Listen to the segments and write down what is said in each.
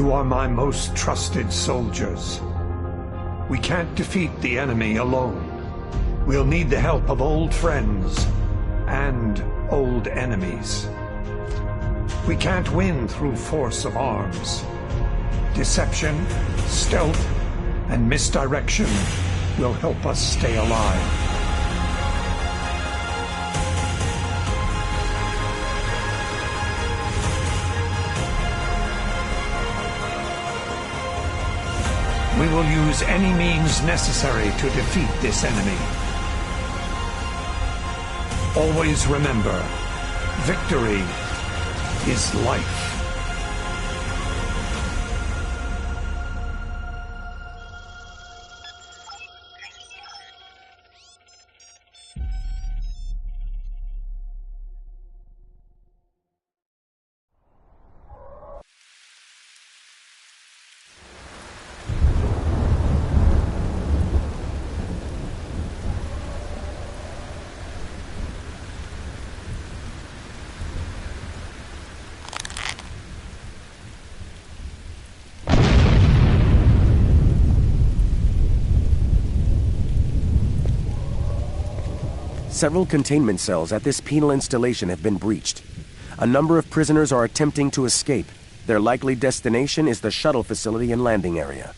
You are my most trusted soldiers. We can't defeat the enemy alone. We'll need the help of old friends and old enemies. We can't win through force of arms. Deception, stealth, and misdirection will help us stay alive. We will use any means necessary to defeat this enemy. Always remember, victory is life. Several containment cells at this penal installation have been breached. A number of prisoners are attempting to escape. Their likely destination is the shuttle facility and landing area.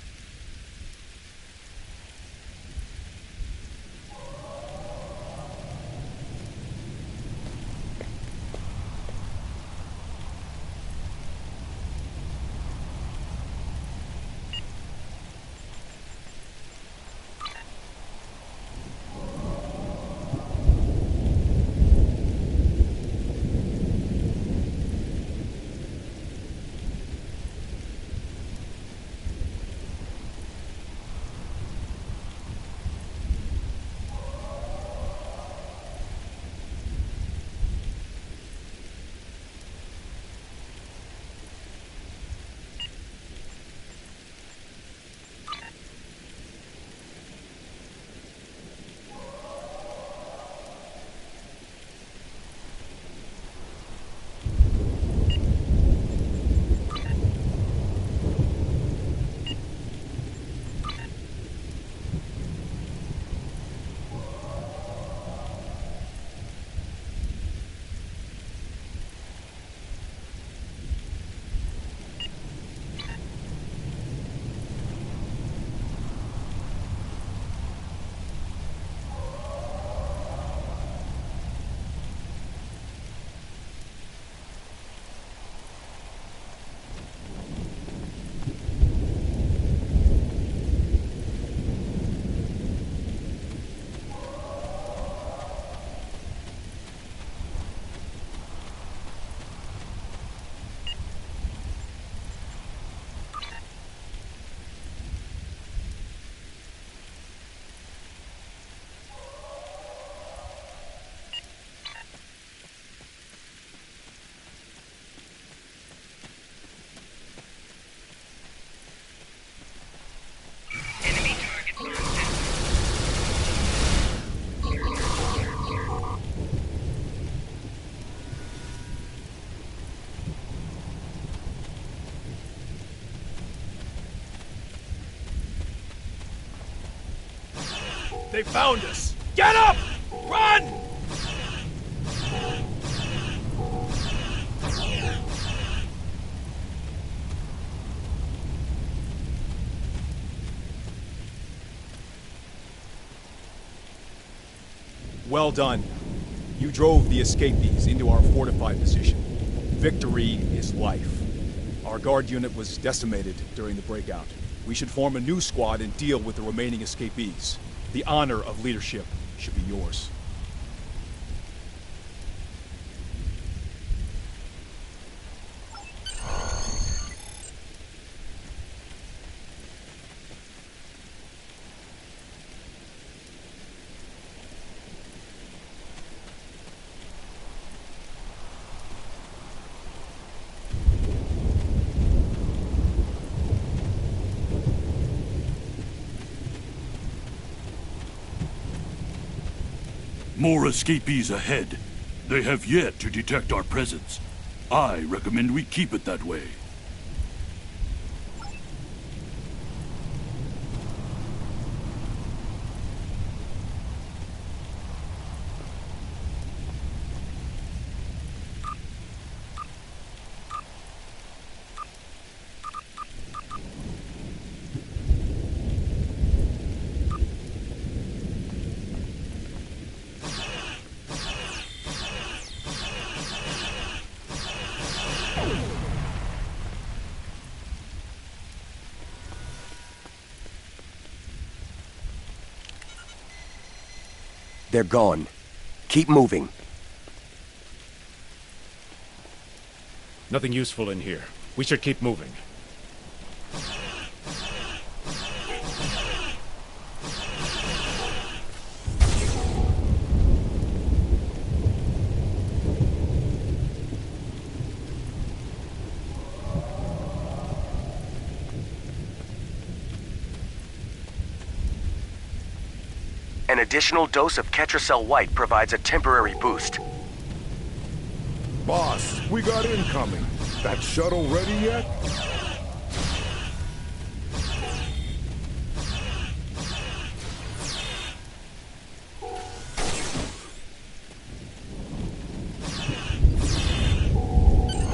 They found us! Get up! Run! Well done. You drove the escapees into our fortified position. Victory is life. Our guard unit was decimated during the breakout. We should form a new squad and deal with the remaining escapees. The honor of leadership should be yours. More escapees ahead. They have yet to detect our presence. I recommend we keep it that way. They're gone. Keep moving. Nothing useful in here. We should keep moving. An additional dose of Ketracel White provides a temporary boost. Boss, we got incoming. That shuttle ready yet?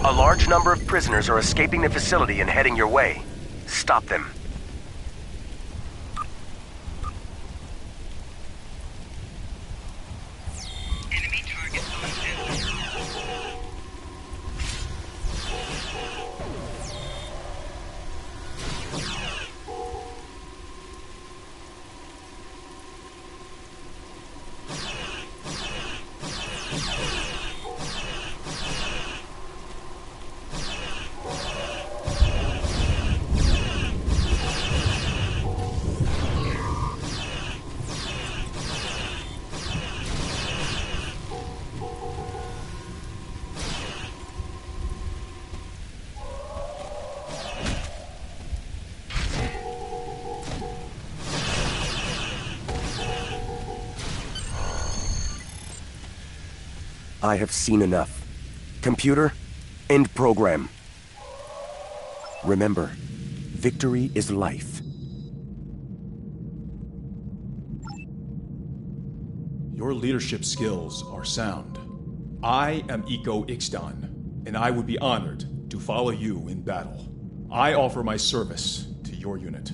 A large number of prisoners are escaping the facility and heading your way. Stop them. I have seen enough. Computer, end program. Remember, victory is life. Your leadership skills are sound. I am Iko Ixtan, and I would be honored to follow you in battle. I offer my service to your unit.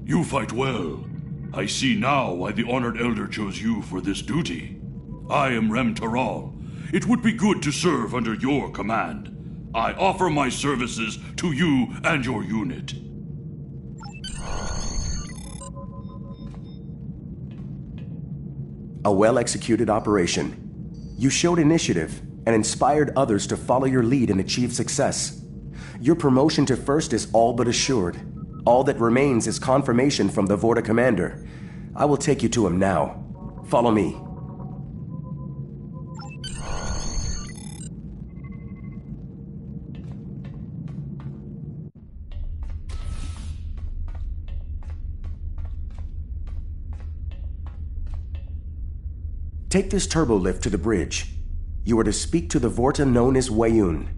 You fight well. I see now why the Honored Elder chose you for this duty. I am Rem Taral. It would be good to serve under your command. I offer my services to you and your unit. A well-executed operation. You showed initiative and inspired others to follow your lead and achieve success. Your promotion to first is all but assured. All that remains is confirmation from the Vorta commander. I will take you to him now. Follow me. Take this turbo lift to the bridge. You are to speak to the Vorta known as Weyoun.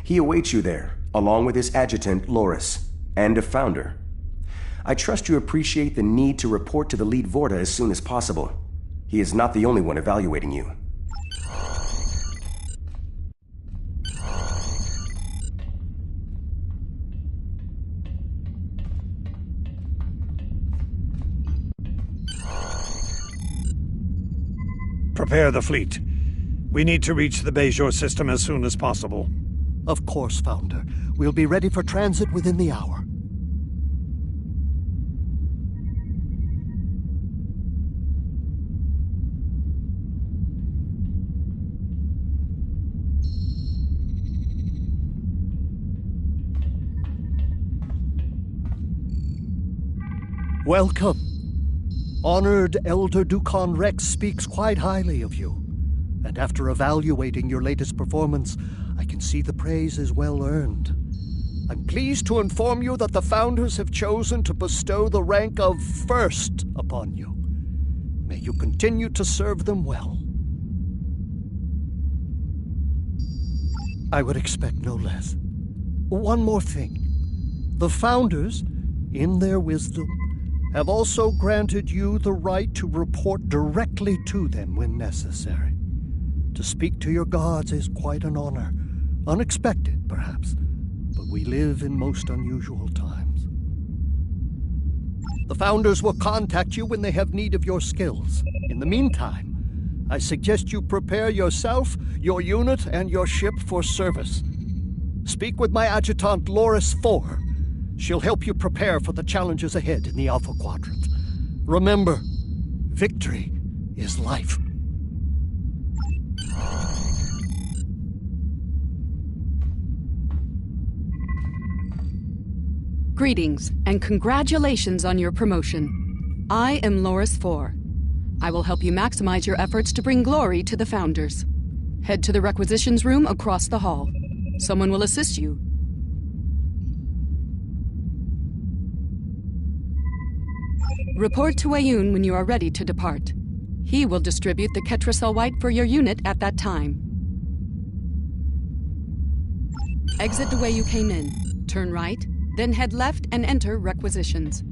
He awaits you there, along with his adjutant, Loris, and a founder. I trust you appreciate the need to report to the lead Vorta as soon as possible. He is not the only one evaluating you. Prepare the fleet. We need to reach the Bajor system as soon as possible. Of course, Founder. We'll be ready for transit within the hour. Welcome. Honored Elder Dukan Rex speaks quite highly of you. And after evaluating your latest performance, I can see the praise is well earned. I'm pleased to inform you that the Founders have chosen to bestow the rank of First upon you. May you continue to serve them well. I would expect no less. One more thing. The Founders, in their wisdom, have also granted you the right to report directly to them when necessary. To speak to your gods is quite an honor. Unexpected, perhaps, but we live in most unusual times. The Founders will contact you when they have need of your skills. In the meantime, I suggest you prepare yourself, your unit, and your ship for service. Speak with my adjutant, Loris IV. She'll help you prepare for the challenges ahead in the Alpha Quadrant. Remember, victory is life. Greetings, and congratulations on your promotion. I am Loris IV. I will help you maximize your efforts to bring glory to the Founders. Head to the requisitions room across the hall. Someone will assist you. Report to Weyoun when you are ready to depart. He will distribute the Ketracel White for your unit at that time. Exit the way you came in. Turn right, then head left and enter requisitions.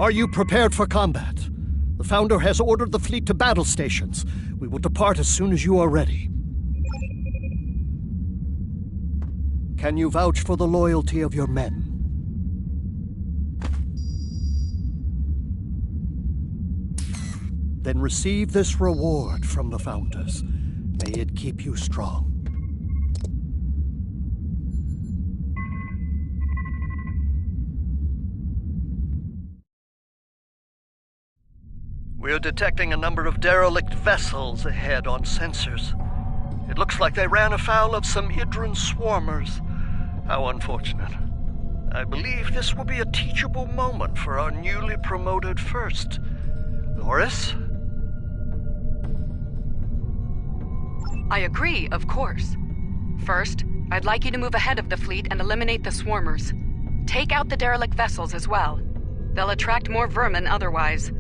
Are you prepared for combat? The Founder has ordered the fleet to battle stations. We will depart as soon as you are ready. Can you vouch for the loyalty of your men? Then receive this reward from the Founders. May it keep you strong. We're detecting a number of derelict vessels ahead on sensors. It looks like they ran afoul of some Idran swarmers. How unfortunate. I believe this will be a teachable moment for our newly promoted first. Loris? I agree, of course. First, I'd like you to move ahead of the fleet and eliminate the swarmers. Take out the derelict vessels as well. They'll attract more vermin otherwise.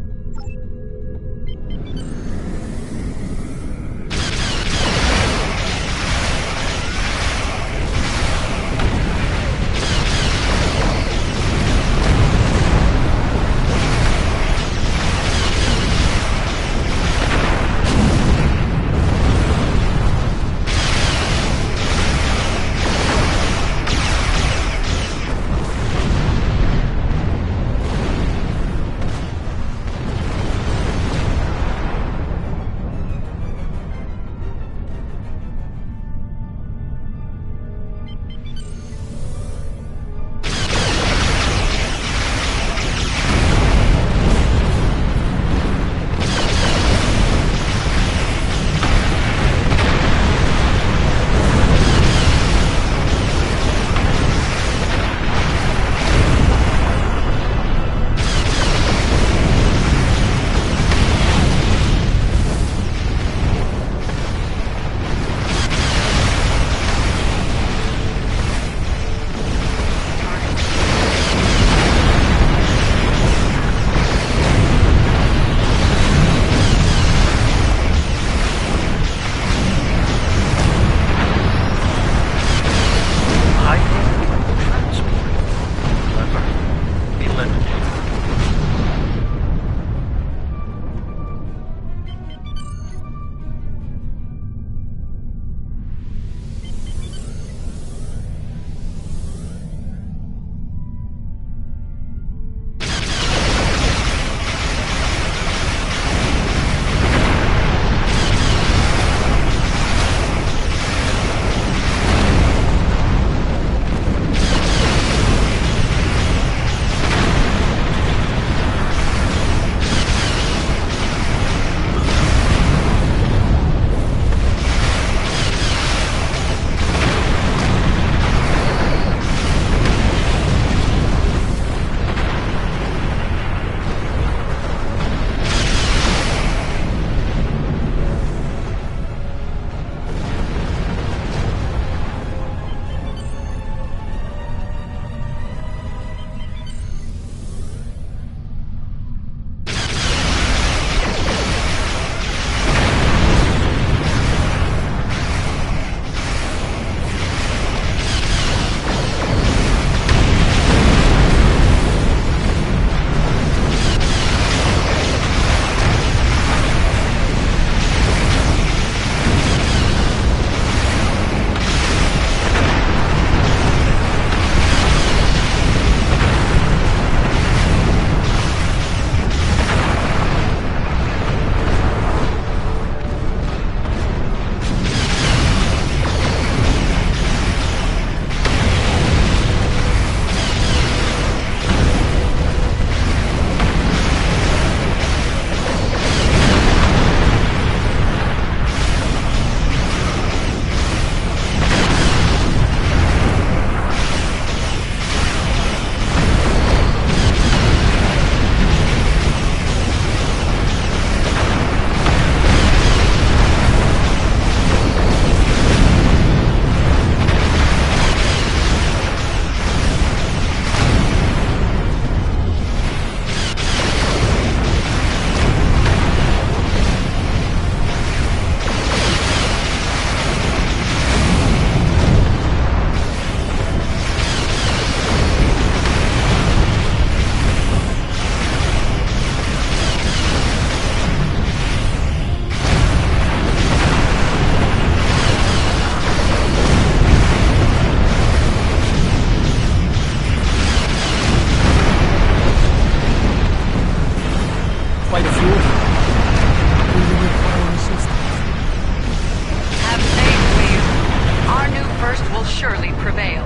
surely prevail.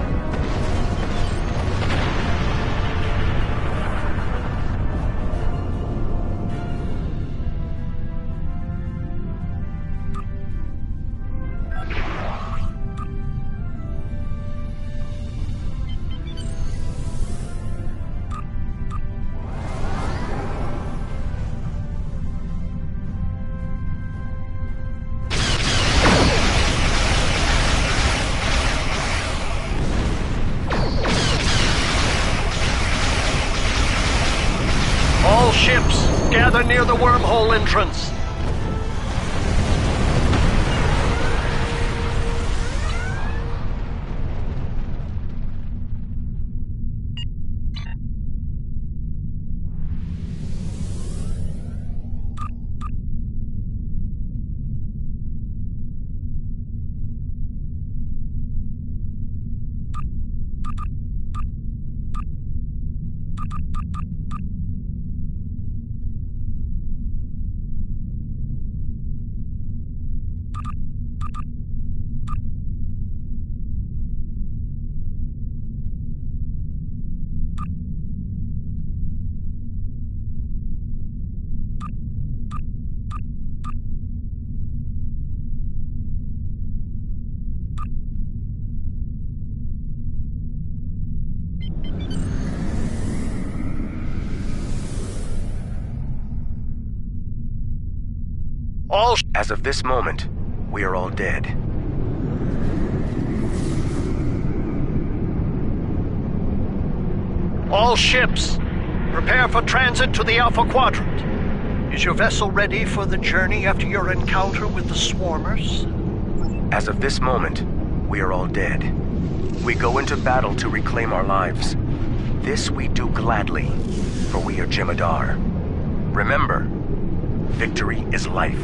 All ships, gather near the wormhole entrance. As of this moment, we are all dead. All ships, prepare for transit to the Alpha Quadrant. Is your vessel ready for the journey after your encounter with the Swarmers? As of this moment, we are all dead. We go into battle to reclaim our lives. This we do gladly, for we are Jem'Hadar. Remember, victory is life.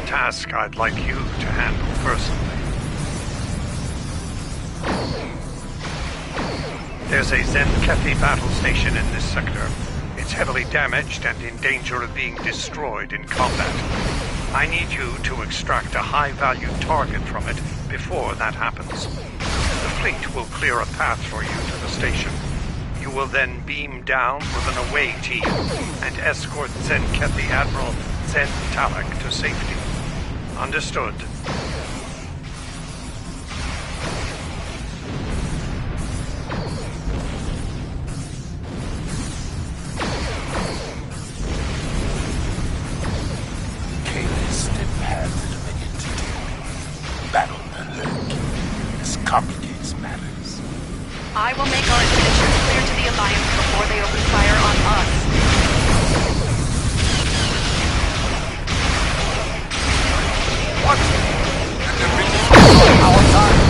Task I'd like you to handle personally. There's a Zen-Kethi battle station in this sector. It's heavily damaged and in danger of being destroyed in combat. I need you to extract a high-value target from it before that happens. The fleet will clear a path for you to the station. You will then beam down with an away team and escort Zen-Kethi Admiral Zen Talak to safety. Understood. Kalis didn't have the dominion to deal with. Battle alert. This complicates matters. I will make our adventures clear to the Alliance before they open fire on us. What? And the reason our time?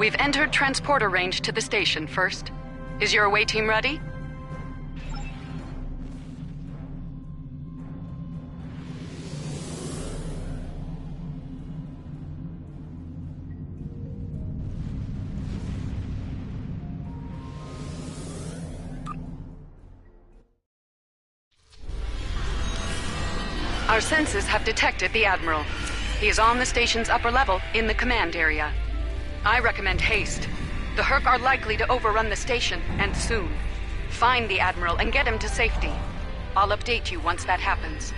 We've entered transporter range to the station first. Is your away team ready? Our sensors have detected the Admiral. He is on the station's upper level in the command area. I recommend haste. The Herc are likely to overrun the station, and soon. Find the Admiral and get him to safety. I'll update you once that happens.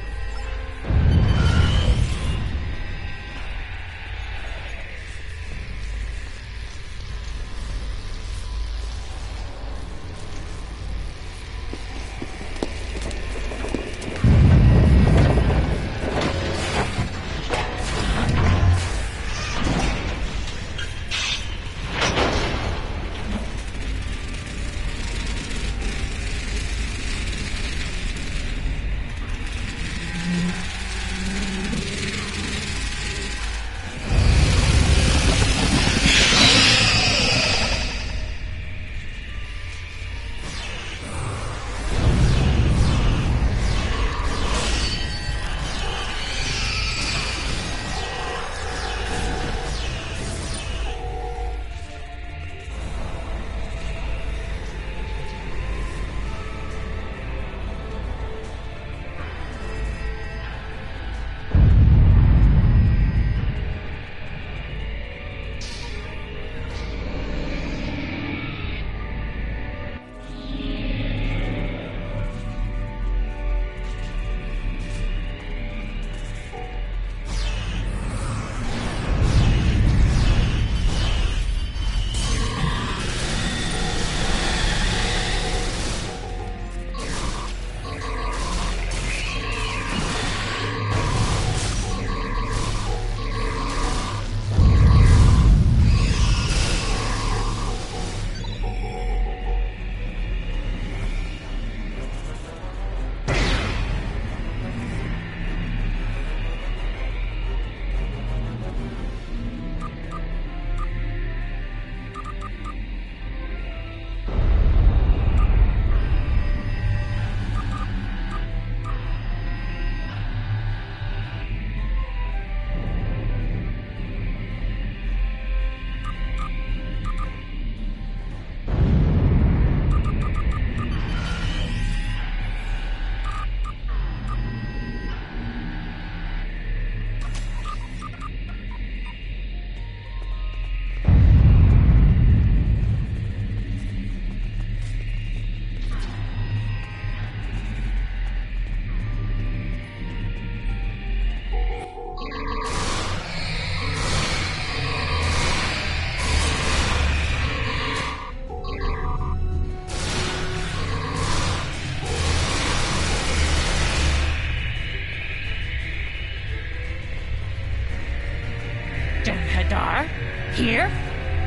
Hadar, here?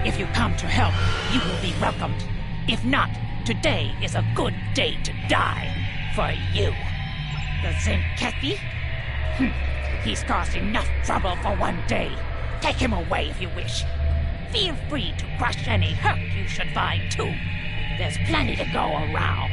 If you come to help, you will be welcomed. If not, today is a good day to die. For you. The Zenkethi? He's caused enough trouble for one day. Take him away if you wish. Feel free to crush any Herc you should find, too. There's plenty to go around.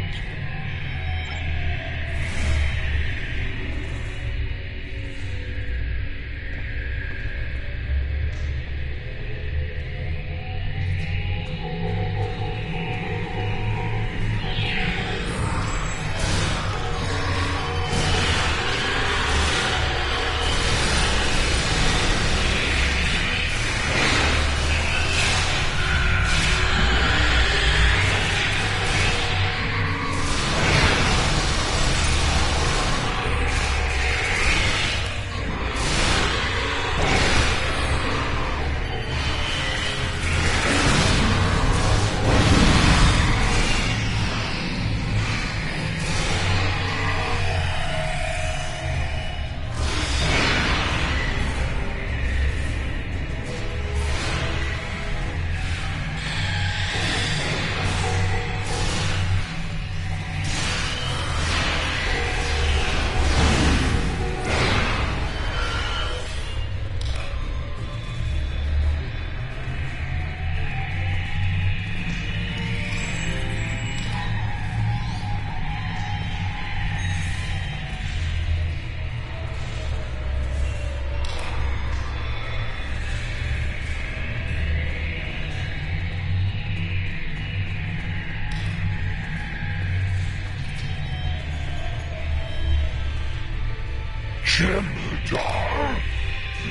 Jem'Hadar?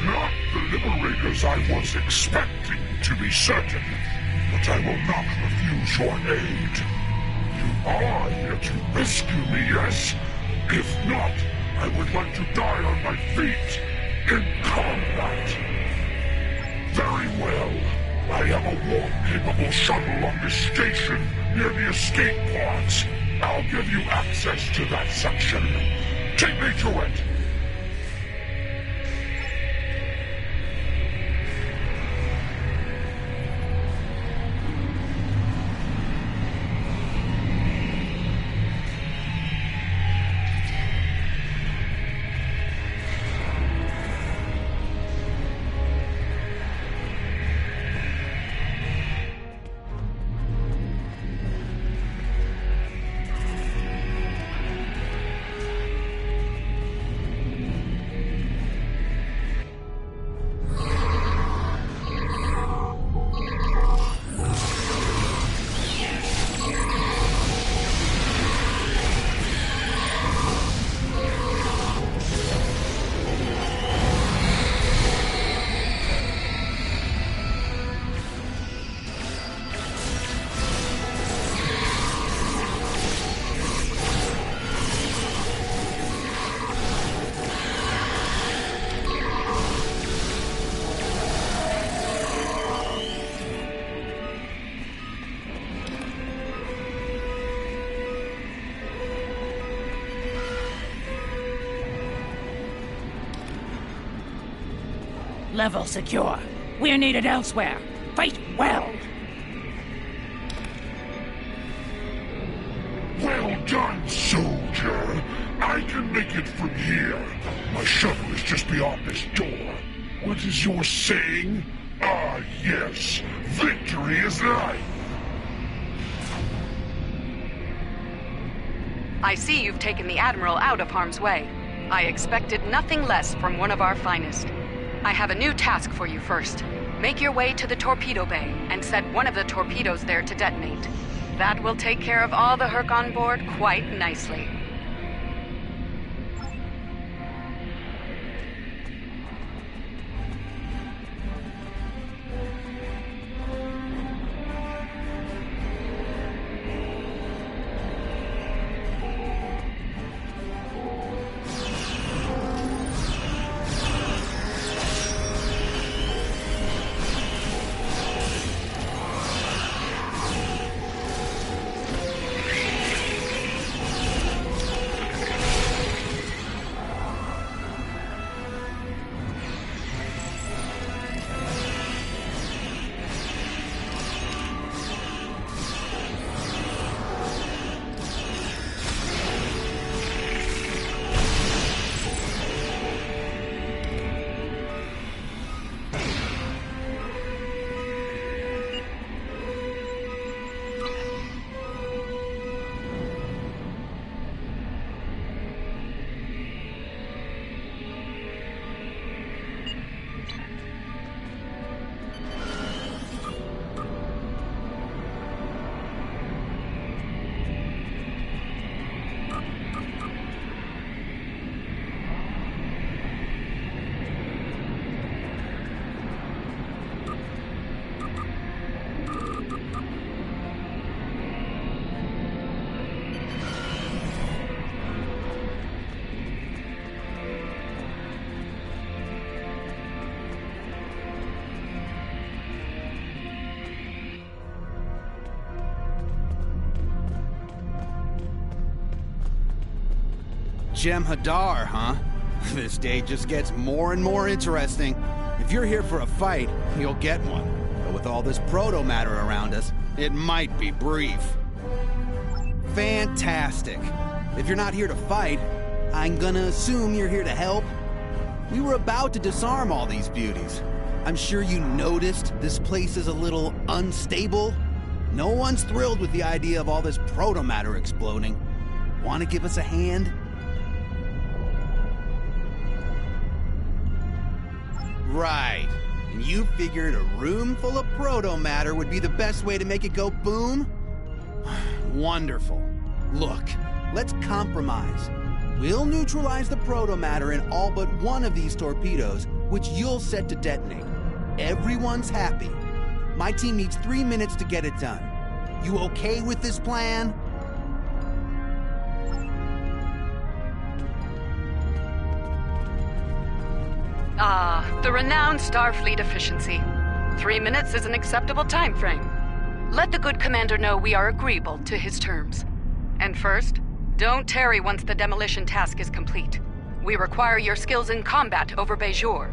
Not the liberators I was expecting, to be certain. But I will not refuse your aid. You are here to rescue me, yes? If not, I would like to die on my feet, in combat. Very well. I have a warp-capable shuttle on this station, near the escape pods. I'll give you access to that section. Take me to it! Level secure. We're needed elsewhere. Fight well. Well done, soldier. I can make it from here. My shuttle is just beyond this door. What is your saying? Ah, yes. Victory is life. I see you've taken the Admiral out of harm's way. I expected nothing less from one of our finest. I have a new task for you first. Make your way to the torpedo bay and set one of the torpedoes there to detonate. That will take care of all the Herc on board quite nicely. Jem'Hadar, huh? This day just gets more and more interesting. If you're here for a fight, you'll get one. But with all this proto-matter around us, it might be brief. Fantastic. If you're not here to fight, I'm gonna assume you're here to help. We were about to disarm all these beauties. I'm sure you noticed this place is a little unstable. No one's thrilled with the idea of all this proto-matter exploding. Want to give us a hand? Right. And you figured a room full of proto-matter would be the best way to make it go boom? Wonderful. Look, let's compromise. We'll neutralize the protomatter in all but one of these torpedoes, which you'll set to detonate. Everyone's happy. My team needs 3 minutes to get it done. You okay with this plan? The renowned Starfleet efficiency. 3 minutes is an acceptable time frame. Let the good commander know we are agreeable to his terms. And first, don't tarry once the demolition task is complete. We require your skills in combat over Bajor.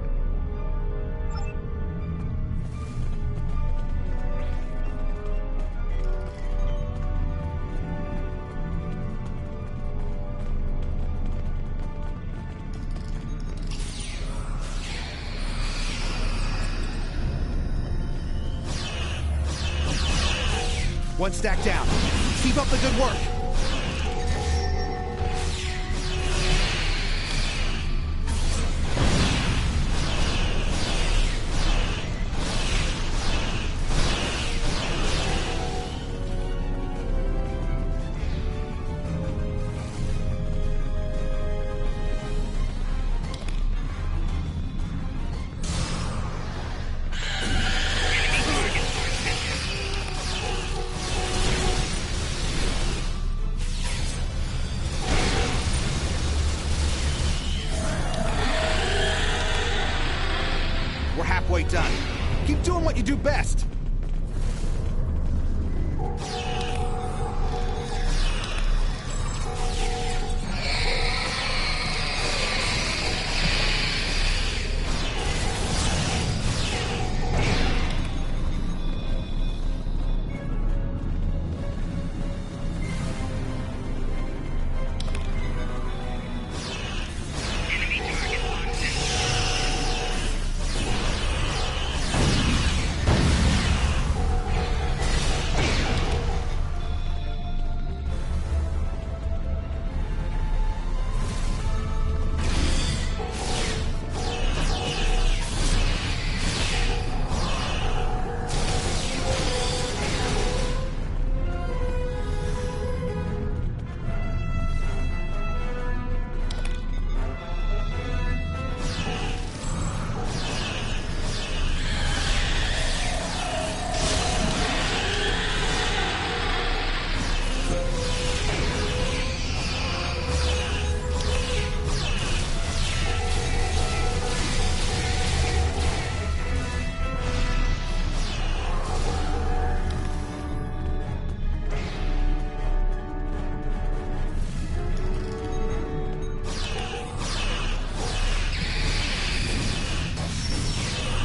One stack down. Keep up the good work. We're halfway done. Keep doing what you do best.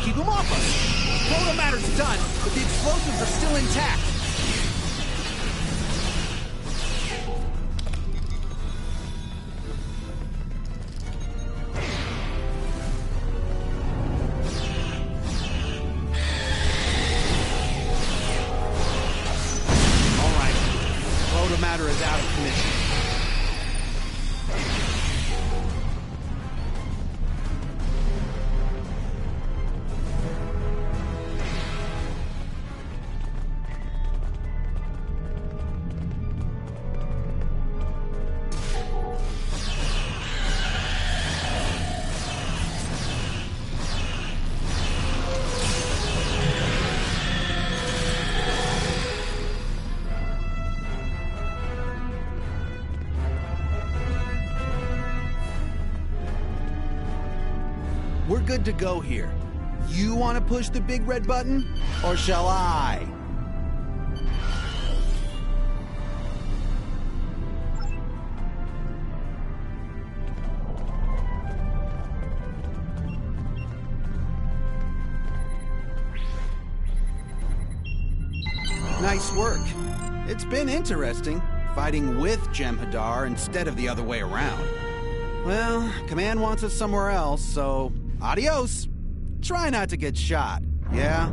Keep them off us! Protomatter's done, but the explosives are still intact. All right, Protomatter is out of commission. We're good to go here. You want to push the big red button, or shall I? Nice work. It's been interesting, fighting with Jem'Hadar instead of the other way around. Well, Command wants us somewhere else, so adios. Try not to get shot, yeah?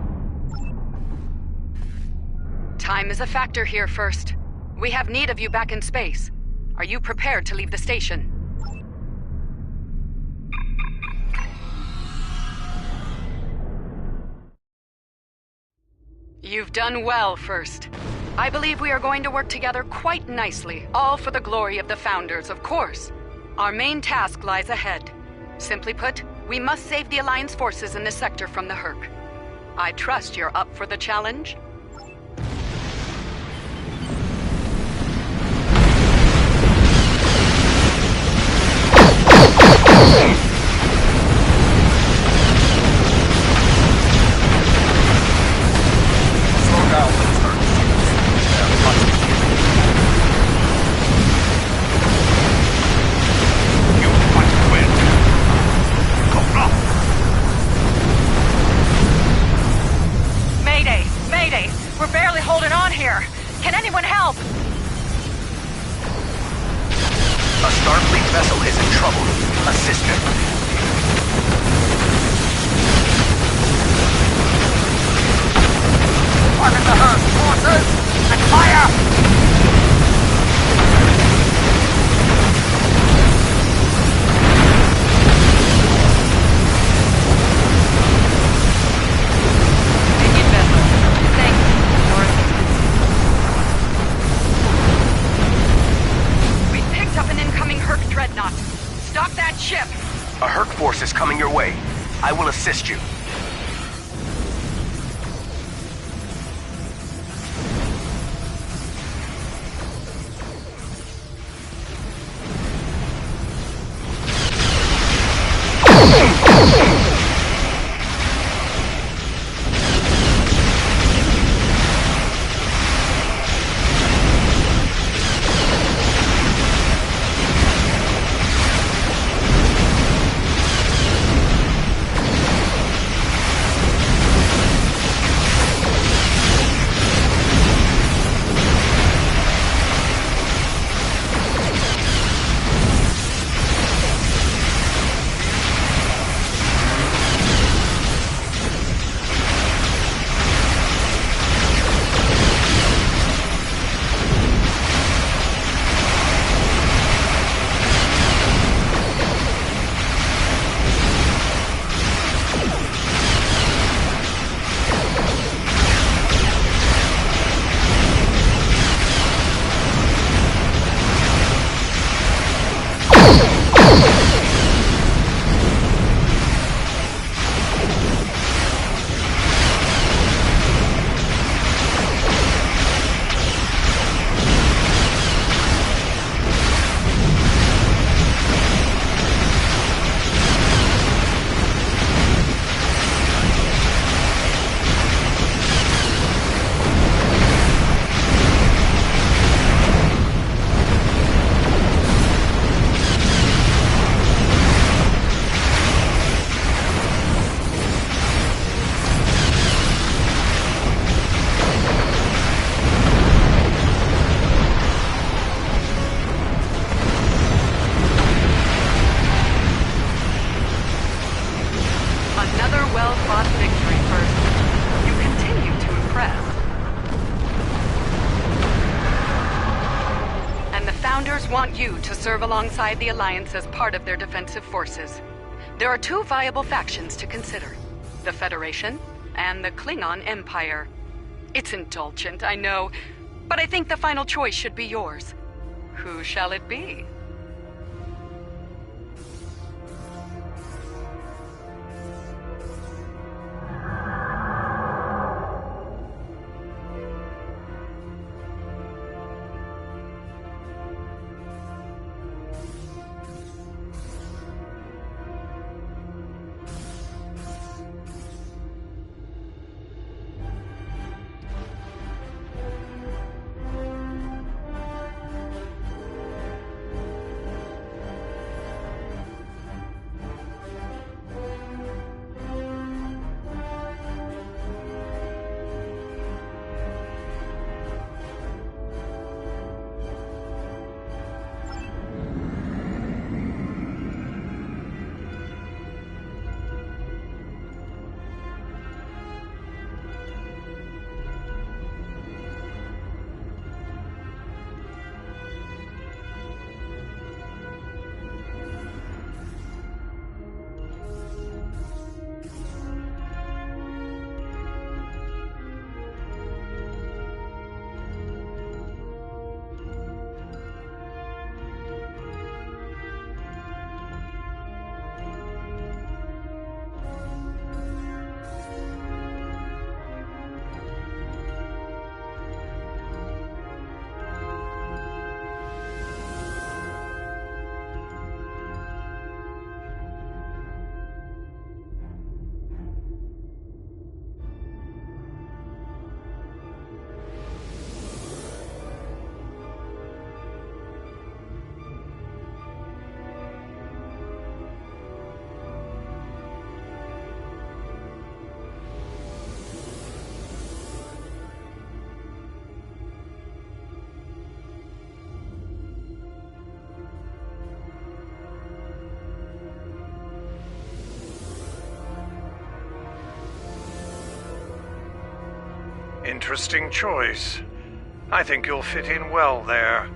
Time is a factor here, First. We have need of you back in space. Are you prepared to leave the station? You've done well, First. I believe we are going to work together quite nicely, all for the glory of the Founders, of course. Our main task lies ahead. Simply put, we must save the Alliance forces in this sector from the Hurk. I trust you're up for the challenge? Slow down, Lister. You want to win. Go up. Mayday! Mayday! We're barely holding on here. Can anyone help? A Starfleet vessel is in trouble. Assist them. Target the Hurk forces and fire! Union vessel. Thank you for your assistance. We picked up an incoming Hurk dreadnought. Stop that ship! A Hurk force is coming your way. I will assist you. Another well-fought victory, First. You continue to impress. And the Founders want you to serve alongside the Alliance as part of their defensive forces. There are two viable factions to consider. The Federation and the Klingon Empire. It's indulgent, I know, but I think the final choice should be yours. Who shall it be? Interesting choice. I think you'll fit in well there,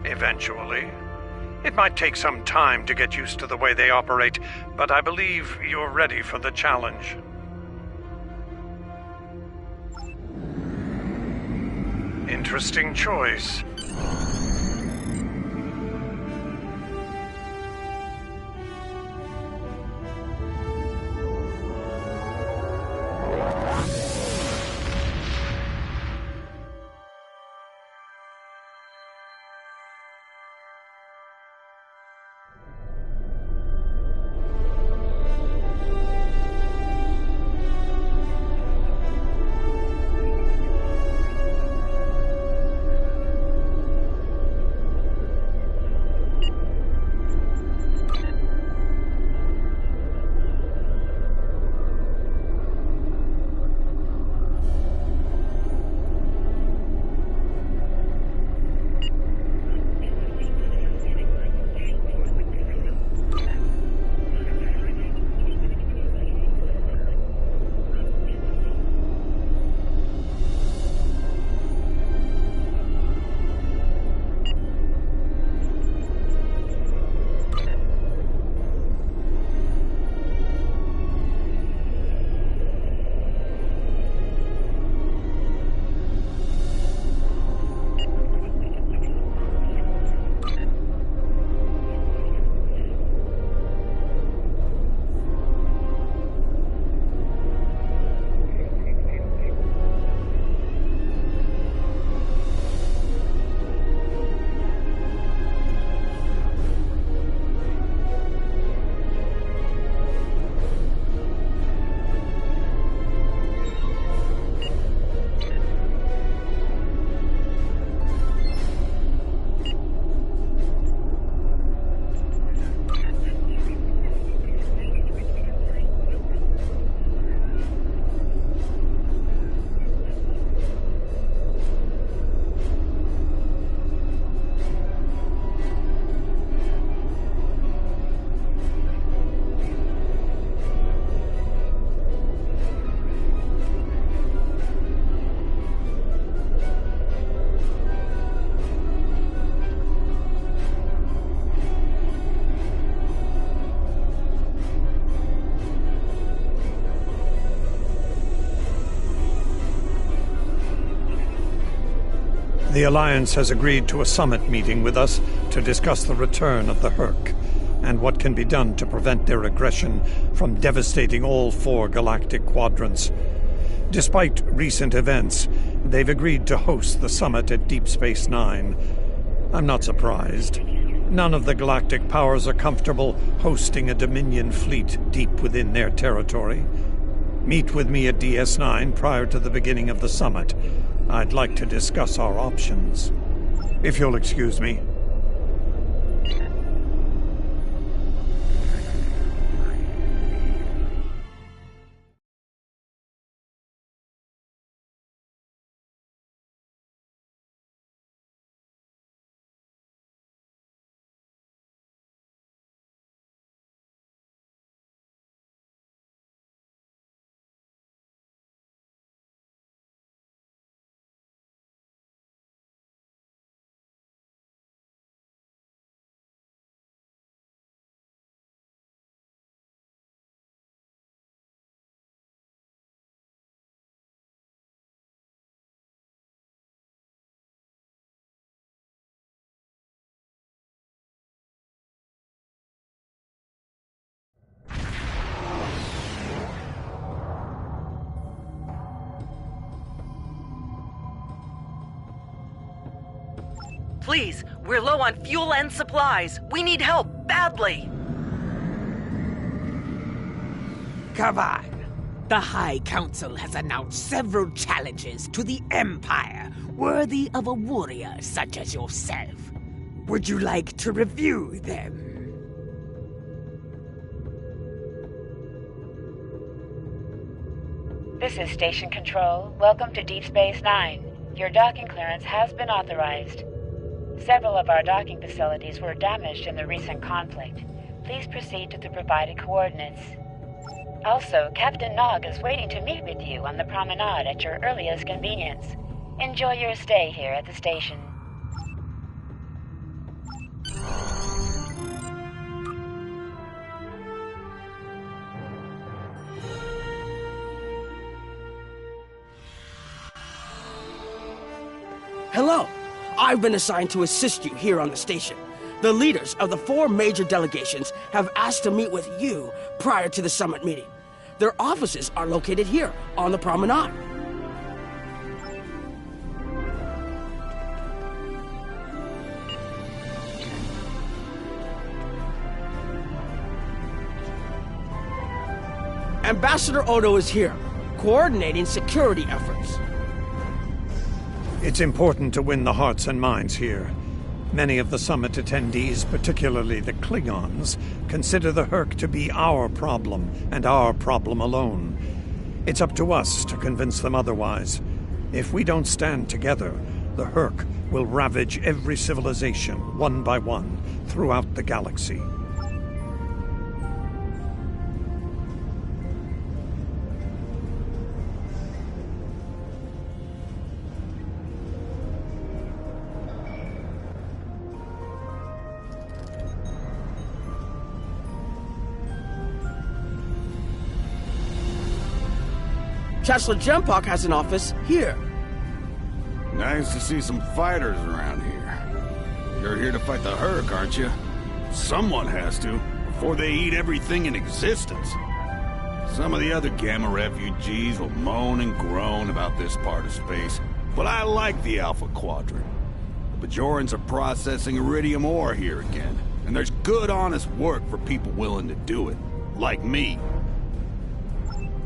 eventually. It might take some time to get used to the way they operate, but I believe you're ready for the challenge. Interesting choice. The Alliance has agreed to a summit meeting with us to discuss the return of the Herc, and what can be done to prevent their aggression from devastating all 4 galactic quadrants. Despite recent events, they've agreed to host the summit at Deep Space Nine. I'm not surprised. None of the galactic powers are comfortable hosting a Dominion fleet deep within their territory. Meet with me at DS9 prior to the beginning of the summit. I'd like to discuss our options. If you'll excuse me. Please, we're low on fuel and supplies. We need help, badly. Come on. The High Council has announced several challenges to the Empire, worthy of a warrior such as yourself. Would you like to review them? This is Station Control. Welcome to Deep Space Nine. Your docking clearance has been authorized. Several of our docking facilities were damaged in the recent conflict. Please proceed to the provided coordinates. Also, Captain Nog is waiting to meet with you on the promenade at your earliest convenience. Enjoy your stay here at the station. Hello. I've been assigned to assist you here on the station. The leaders of the 4 major delegations have asked to meet with you prior to the summit meeting. Their offices are located here on the promenade. Ambassador Odo is here, coordinating security efforts. It's important to win the hearts and minds here. Many of the summit attendees, particularly the Klingons, consider the Hurk to be our problem, and our problem alone. It's up to us to convince them otherwise. If we don't stand together, the Hurk will ravage every civilization, one by one, throughout the galaxy. Chancellor Jempok has an office here. Nice to see some fighters around here. You're here to fight the Hurk, aren't you? Someone has to, before they eat everything in existence. Some of the other Gamma refugees will moan and groan about this part of space, but I like the Alpha Quadrant. The Bajorans are processing iridium ore here again, and there's good, honest work for people willing to do it, like me.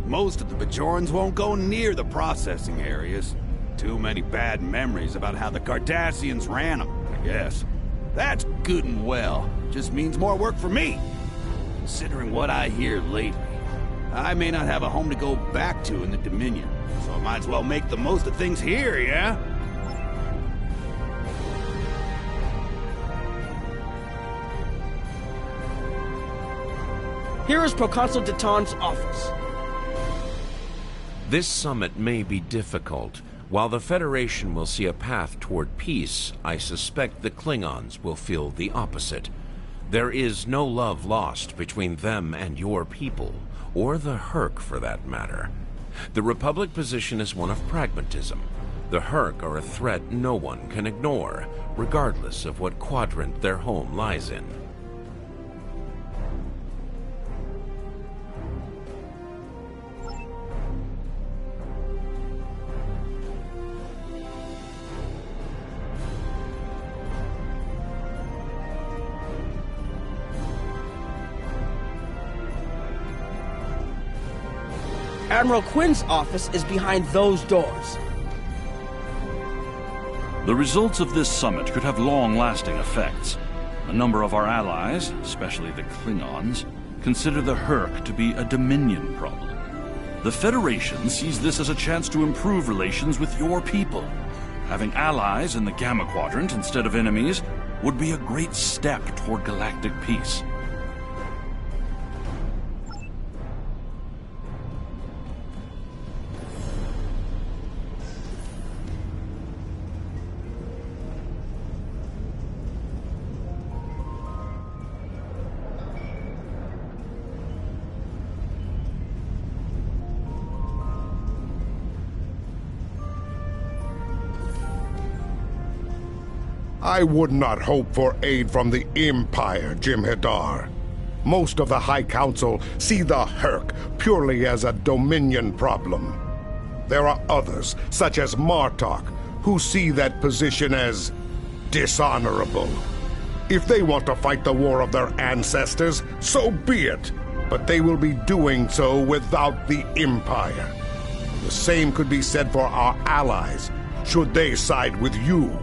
Most of the Bajorans won't go near the processing areas. Too many bad memories about how the Cardassians ran them, I guess. That's good and well. Just means more work for me. Considering what I hear lately, I may not have a home to go back to in the Dominion, so I might as well make the most of things here, yeah? Here is Proconsul Deton's office. This summit may be difficult. While the Federation will see a path toward peace, I suspect the Klingons will feel the opposite. There is no love lost between them and your people, or the Hurk for that matter. The Republic position is one of pragmatism. The Hurk are a threat no one can ignore, regardless of what quadrant their home lies in. Admiral Quinn's office is behind those doors. The results of this summit could have long-lasting effects. A number of our allies, especially the Klingons, consider the Hurk to be a Dominion problem. The Federation sees this as a chance to improve relations with your people. Having allies in the Gamma Quadrant instead of enemies would be a great step toward galactic peace. I would not hope for aid from the Empire, Jem'Hadar. Most of the High Council see the Hurk purely as a Dominion problem. There are others, such as Martok, who see that position as dishonorable. If they want to fight the war of their ancestors, so be it. But they will be doing so without the Empire. The same could be said for our allies, should they side with you.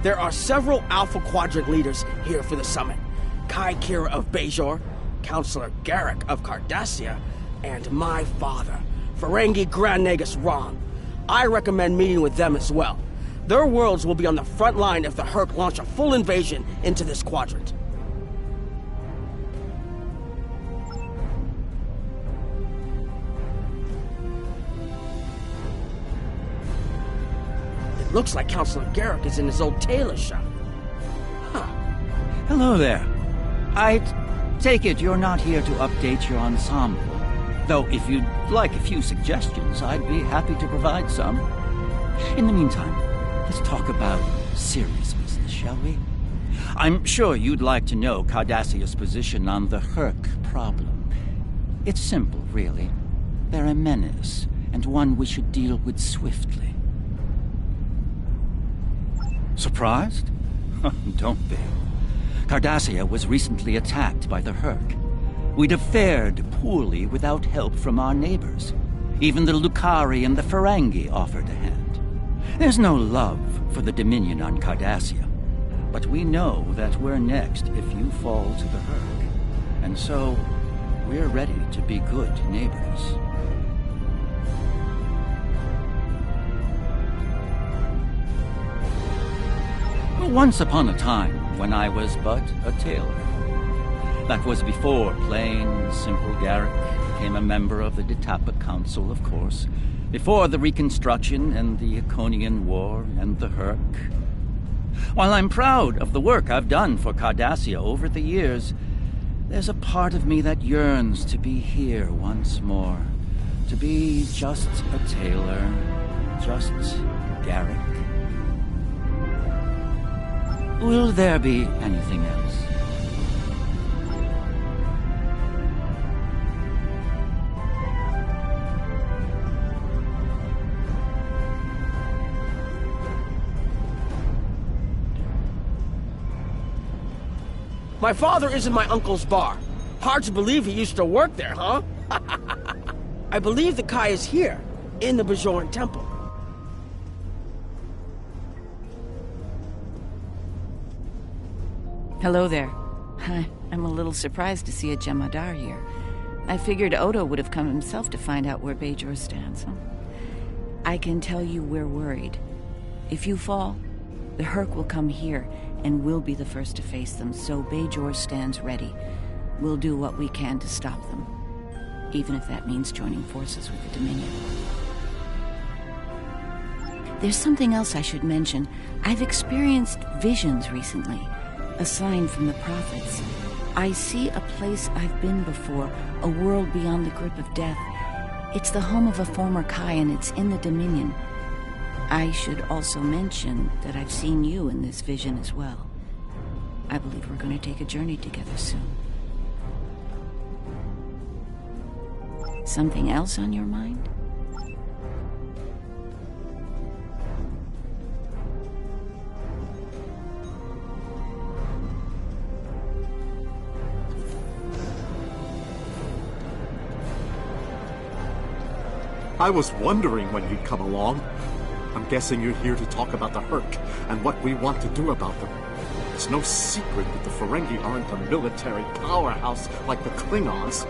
There are several Alpha Quadrant leaders here for the summit. Kai Kira of Bajor, Counselor Garrick of Cardassia, and my father, Ferengi Grand Nagus Ron. I recommend meeting with them as well. Their worlds will be on the front line if the Hurk launch a full invasion into this quadrant. Looks like Counselor Garrick is in his old tailor shop. Hello there. I take it you're not here to update your ensemble. Though if you'd like a few suggestions, I'd be happy to provide some. In the meantime, let's talk about serious business, shall we? I'm sure you'd like to know Cardassia's position on the Herc problem. It's simple, really. They're a menace, and one we should deal with swiftly. Surprised? Don't be. Cardassia was recently attacked by the Herc. We'd have fared poorly without help from our neighbors. Even the Lukari and the Ferengi offered a hand. There's no love for the Dominion on Cardassia, but we know that we're next if you fall to the Herc. And so, we're ready to be good neighbors. Once upon a time, when I was but a tailor. That was before plain, simple Garrick became a member of the Detapa Council, of course. Before the Reconstruction and the Iconian War and the Herc. While I'm proud of the work I've done for Cardassia over the years, there's a part of me that yearns to be here once more. To be just a tailor, just Garrick. Will there be anything else? My father is in my uncle's bar. Hard to believe he used to work there, huh? I believe the Kai is here, in the Bajoran Temple. Hello there. I'm a little surprised to see a Jem'Hadar here. I figured Odo would have come himself to find out where Bajor stands. I can tell you we're worried. If you fall, the Herc will come here, and we'll be the first to face them, so Bajor stands ready. We'll do what we can to stop them, even if that means joining forces with the Dominion. There's something else I should mention. I've experienced visions recently. A sign from the prophets. I see a place I've been before, a world beyond the grip of death. It's the home of a former Kai, and it's in the Dominion. I should also mention that I've seen you in this vision as well. I believe we're going to take a journey together soon. Something else on your mind? I was wondering when you'd come along. I'm guessing you're here to talk about the Herc and what we want to do about them. It's no secret that the Ferengi aren't a military powerhouse like the Klingons.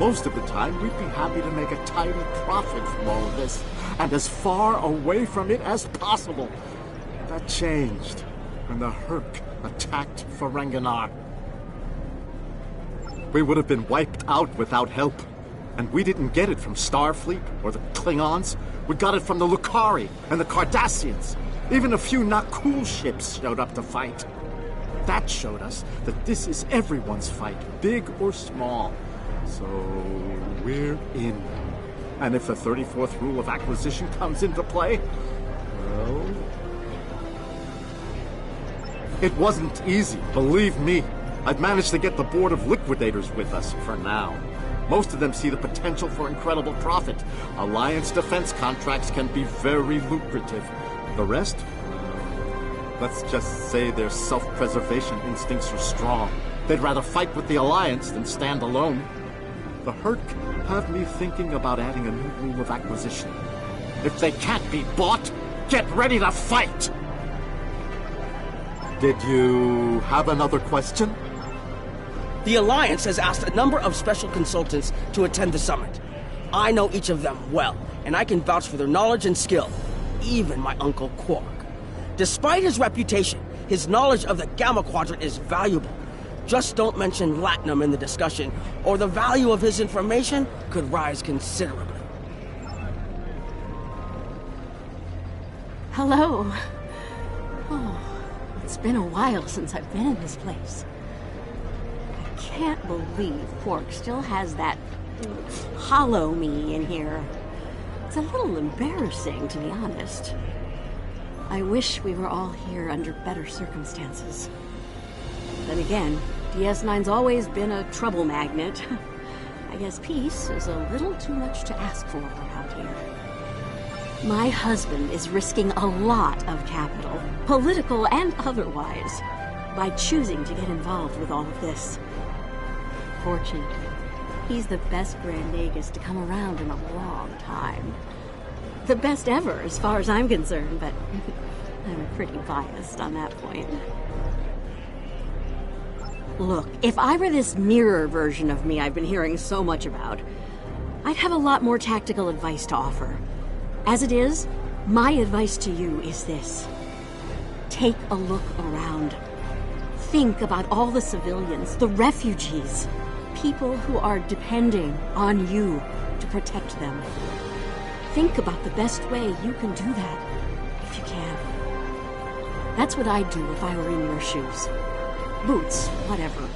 Most of the time, we'd be happy to make a tiny profit from all of this, and as far away from it as possible. That changed when the Herc attacked Ferenginar. We would have been wiped out without help. And we didn't get it from Starfleet or the Klingons. We got it from the Lukari and the Cardassians. Even a few not cool ships showed up to fight. That showed us that this is everyone's fight, big or small. So we're in. And if the 34th rule of acquisition comes into play, well... It wasn't easy, believe me. I've managed to get the Board of Liquidators with us for now. Most of them see the potential for incredible profit. Alliance defense contracts can be very lucrative. The rest? Let's just say their self-preservation instincts are strong. They'd rather fight with the Alliance than stand alone. The Herc have me thinking about adding a new rule of acquisition. If they can't be bought, get ready to fight! Did you have another question? The Alliance has asked a number of special consultants to attend the summit. I know each of them well, and I can vouch for their knowledge and skill. Even my Uncle Quark. Despite his reputation, his knowledge of the Gamma Quadrant is valuable. Just don't mention Latinum in the discussion, or the value of his information could rise considerably. Hello. Oh, it's been a while since I've been in this place. I can't believe Quark still has that hollow me in here. It's a little embarrassing, to be honest. I wish we were all here under better circumstances. Then again, DS9's always been a trouble magnet. I guess peace is a little too much to ask for around here. My husband is risking a lot of capital, political and otherwise, by choosing to get involved with all of this. Fortunately, he's the best Grand Nagus to come around in a long time. The best ever, as far as I'm concerned, but I'm pretty biased on that point. Look, if I were this mirror version of me I've been hearing so much about, I'd have a lot more tactical advice to offer. As it is, my advice to you is this. Take a look around. Think about all the civilians, the refugees, people who are depending on you to protect them. Think about the best way you can do that, if you can. That's what I'd do if I were in your shoes. Boots, whatever.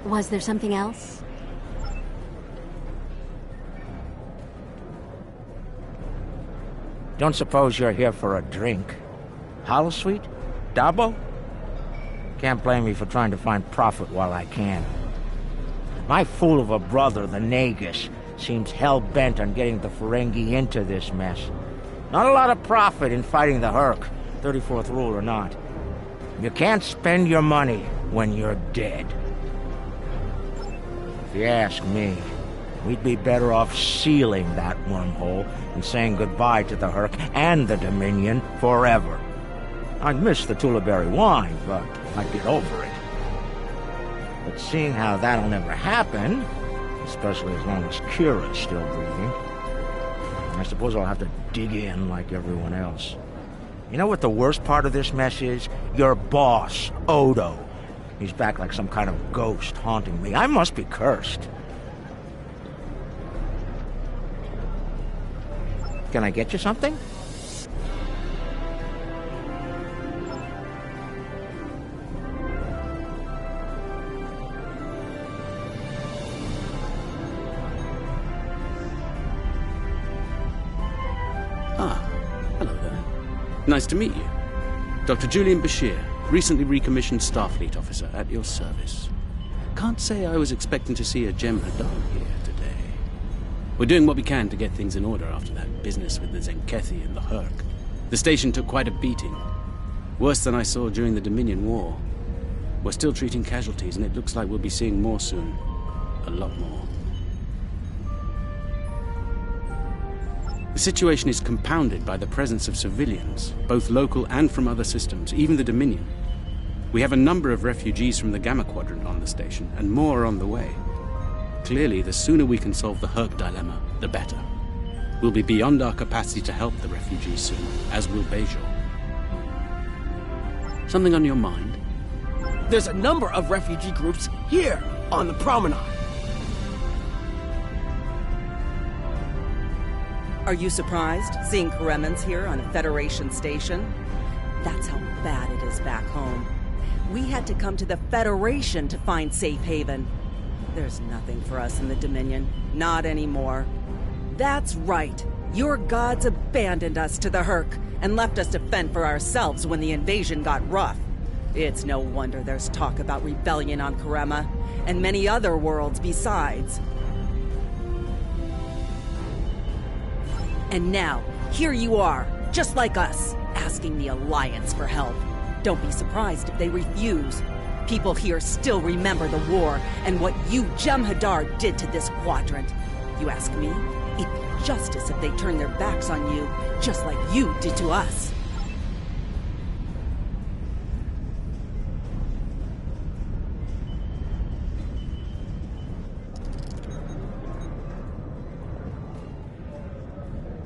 Was there something else? Don't suppose you're here for a drink? Holosuite? Dabo? Can't blame me for trying to find profit while I can. My fool of a brother, the Nagus, seems hell-bent on getting the Ferengi into this mess. Not a lot of profit in fighting the Hurk, 34th rule or not. You can't spend your money when you're dead. If you ask me, we'd be better off sealing that wormhole and saying goodbye to the Hurk and the Dominion forever. I'd miss the Tulaberry wine, but I'd get over it. But seeing how that'll never happen, especially as long as Kira's still breathing, I suppose I'll have to dig in like everyone else. You know what the worst part of this mess is? Your boss, Odo. He's back like some kind of ghost haunting me. I must be cursed. Can I get you something? Nice to meet you. Dr. Julian Bashir, recently recommissioned Starfleet officer at your service. Can't say I was expecting to see a Jem'Hadar here today. We're doing what we can to get things in order after that business with the Zenkethi and the Hurk. The station took quite a beating. Worse than I saw during the Dominion War. We're still treating casualties, and it looks like we'll be seeing more soon. A lot more. The situation is compounded by the presence of civilians, both local and from other systems, even the Dominion. We have a number of refugees from the Gamma Quadrant on the station, and more are on the way. Clearly, the sooner we can solve the Hurk dilemma, the better. We'll be beyond our capacity to help the refugees soon, as will Bajor. Something on your mind? There's a number of refugee groups here, on the promenade. Are you surprised, seeing Karemans here on a Federation station? That's how bad it is back home. We had to come to the Federation to find safe haven. There's nothing for us in the Dominion. Not anymore. That's right. Your gods abandoned us to the Hurk and left us to fend for ourselves when the invasion got rough. It's no wonder there's talk about rebellion on Karema, and many other worlds besides. And now, here you are, just like us, asking the Alliance for help. Don't be surprised if they refuse. People here still remember the war and what you Jem'Hadar did to this quadrant. You ask me, it'd be justice if they turned their backs on you, just like you did to us.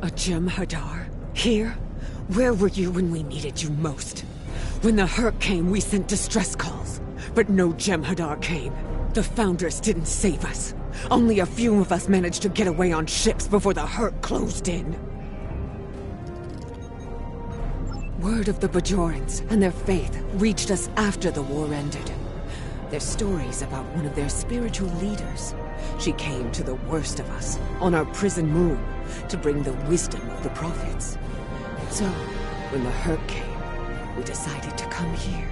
A Jem'Hadar? Here? Where were you when we needed you most? When the Hurk came, we sent distress calls. But no Jem'Hadar came. The Foundress didn't save us. Only a few of us managed to get away on ships before the Hurk closed in. Word of the Bajorans and their faith reached us after the war ended. There's stories about one of their spiritual leaders. She came to the worst of us, on our prison moon, to bring the wisdom of the prophets. So, when the Hurk came, we decided to come here,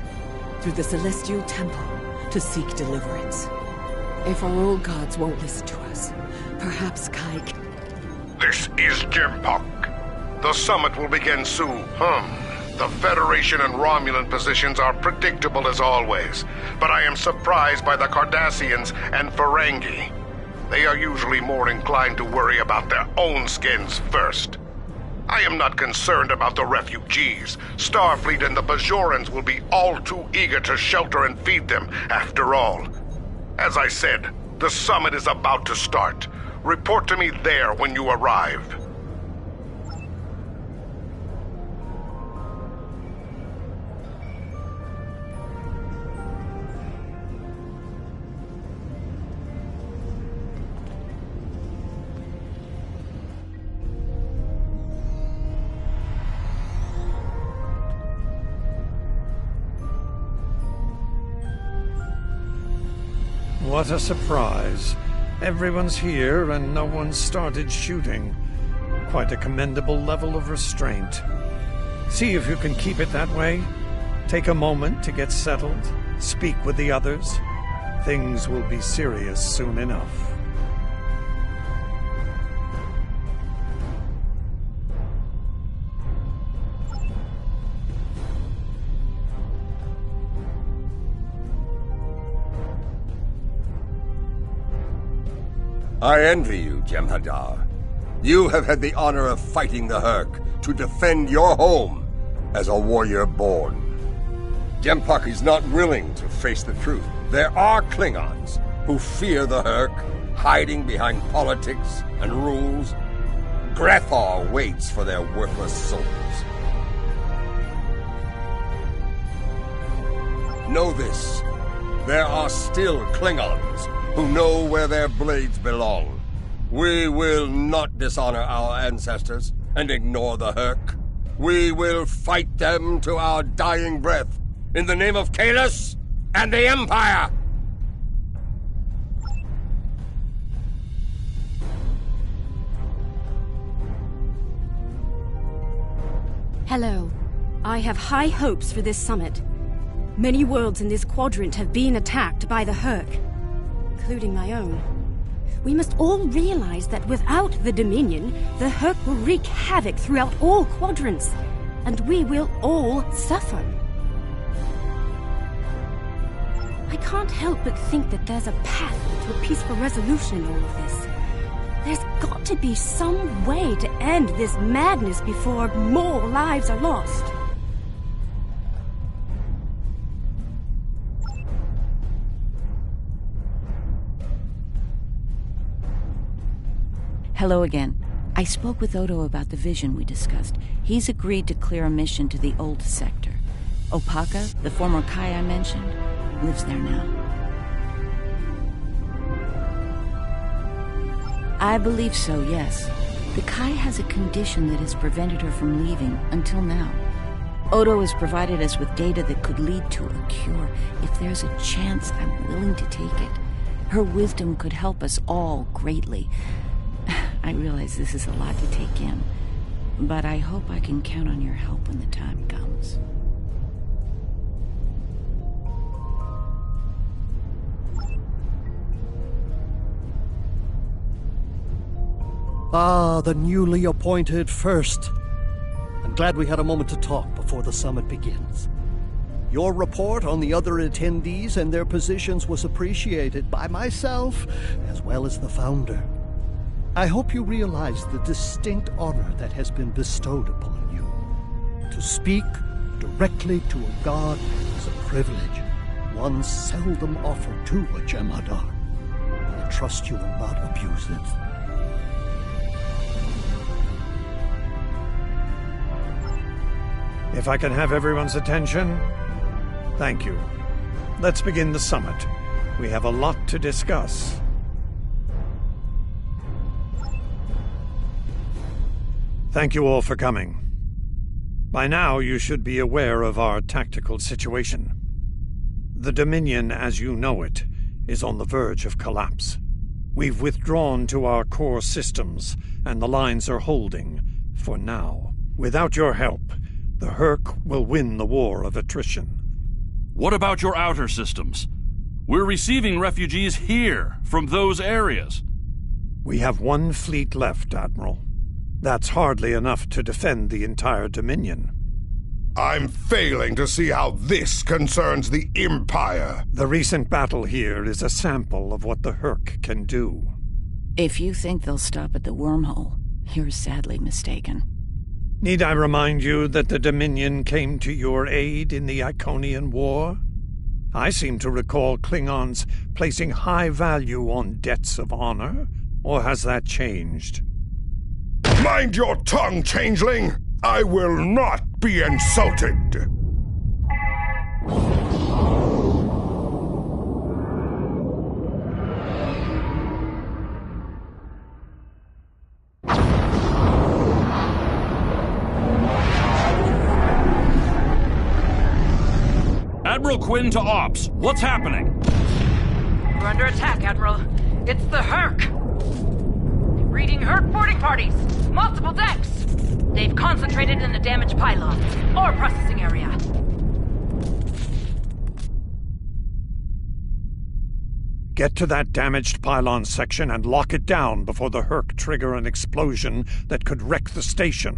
through the Celestial Temple, to seek deliverance. If our old gods won't listen to us, perhaps Kai can... This is Jempok. The summit will begin soon. The Federation and Romulan positions are predictable as always, but I am surprised by the Cardassians and Ferengi. They are usually more inclined to worry about their own skins first. I am not concerned about the refugees. Starfleet and the Bajorans will be all too eager to shelter and feed them, after all. As I said, the summit is about to start. Report to me there when you arrive. What a surprise. Everyone's here and no one started shooting. Quite a commendable level of restraint. See if you can keep it that way. Take a moment to get settled. Speak with the others. Things will be serious soon enough. I envy you, Jem'Hadar. You have had the honor of fighting the Hurk to defend your home as a warrior born. Jempok is not willing to face the truth. There are Klingons who fear the Hurk, hiding behind politics and rules. Grethar waits for their worthless souls. Know this. There are still Klingons who know where their blades belong. We will not dishonor our ancestors and ignore the Hurk. We will fight them to our dying breath in the name of Kahless and the Empire! Hello. I have high hopes for this summit. Many worlds in this quadrant have been attacked by the Hurk, including my own. We must all realize that without the Dominion, the Hurk will wreak havoc throughout all quadrants, and we will all suffer. I can't help but think that there's a path to a peaceful resolution in all of this. There's got to be some way to end this madness before more lives are lost. Hello again. I spoke with Odo about the vision we discussed. He's agreed to clear a mission to the old sector. Opaka, the former Kai I mentioned, lives there now. I believe so, yes. The Kai has a condition that has prevented her from leaving until now. Odo has provided us with data that could lead to a cure. If there's a chance, I'm willing to take it. Her wisdom could help us all greatly. I realize this is a lot to take in, but I hope I can count on your help when the time comes. Ah, the newly appointed First. I'm glad we had a moment to talk before the summit begins. Your report on the other attendees and their positions was appreciated by myself as well as the Founder. I hope you realize the distinct honor that has been bestowed upon you. To speak directly to a god is a privilege, one seldom offered to a Jem'Hadar. I trust you will not abuse it. If I can have everyone's attention, thank you. Let's begin the summit. We have a lot to discuss. Thank you all for coming. By now, you should be aware of our tactical situation. The Dominion, as you know it, is on the verge of collapse. We've withdrawn to our core systems, and the lines are holding, for now. Without your help, the Herc will win the war of attrition. What about your outer systems? We're receiving refugees here, from those areas. We have one fleet left, Admiral. That's hardly enough to defend the entire Dominion. I'm failing to see how this concerns the Empire. The recent battle here is a sample of what the Herc can do. If you think they'll stop at the wormhole, you're sadly mistaken. Need I remind you that the Dominion came to your aid in the Iconian War? I seem to recall Klingons placing high value on debts of honor, or has that changed? Mind your tongue, changeling! I will not be insulted! Admiral Quinn to Ops. What's happening? We're under attack, Admiral. It's the Herc. Reading Herc boarding parties. Multiple decks. They've concentrated in the damaged pylon. Ore processing area. Get to that damaged pylon section and lock it down before the Herc trigger an explosion that could wreck the station.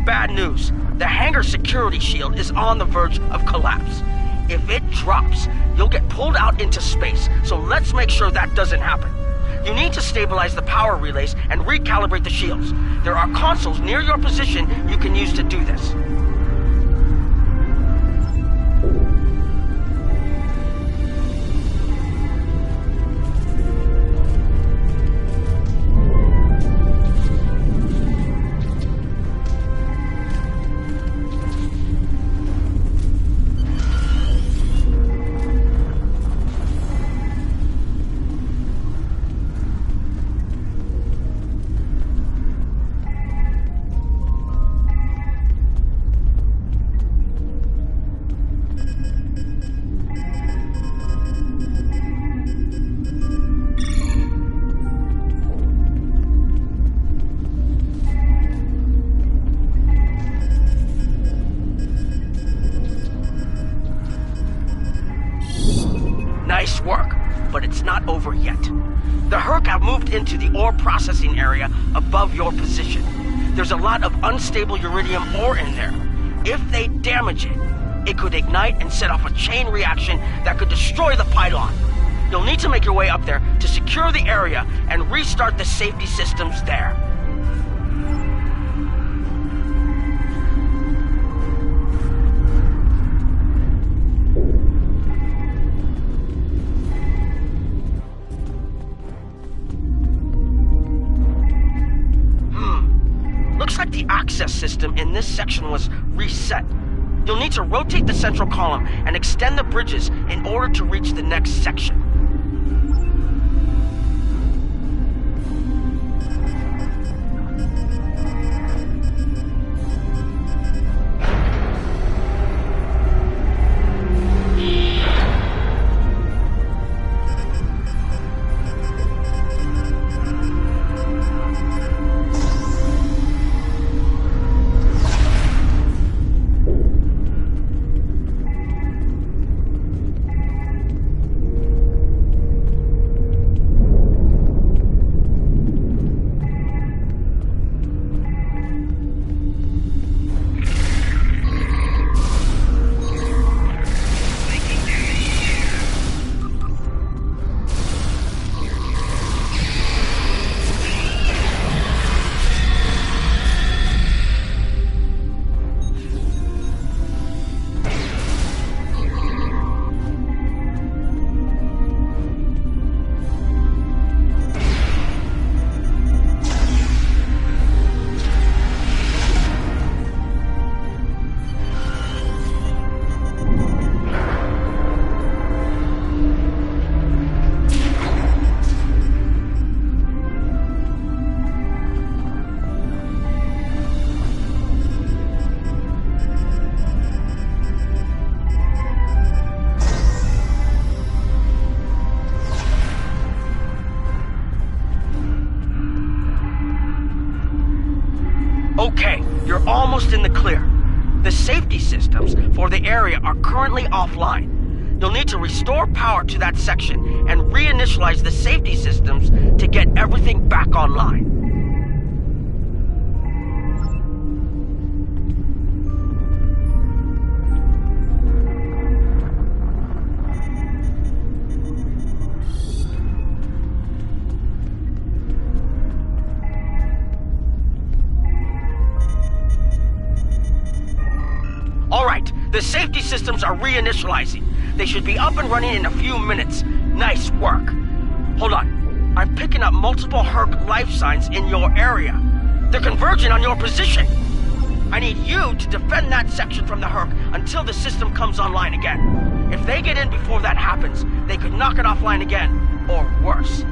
Bad news. The hangar security shield is on the verge of collapse. If it drops, you'll get pulled out into space, so let's make sure that doesn't happen. You need to stabilize the power relays and recalibrate the shields. There are consoles near your position you can use to do this. Nice work, but but it's not over yet. The Herc have moved into the ore processing area above your position. There's a lot of unstable uridium ore in there. If they damage it, it could ignite and set off a chain reaction that could destroy the pylon. You'll need to make your way up there to secure the area and restart the safety systems there. Looks like the access system in this section was reset. You'll need to rotate the central column and extend the bridges in order to reach the next section. Okay, you're almost in the clear. The safety systems for the area are currently offline. You'll need to restore power to that section and reinitialize the safety systems to get everything back online. The safety systems are reinitializing. They should be up and running in a few minutes. Nice work. Hold on. I'm picking up multiple Herc life signs in your area. They're converging on your position. I need you to defend that section from the Herc until the system comes online again. If they get in before that happens, they could knock it offline again, or worse.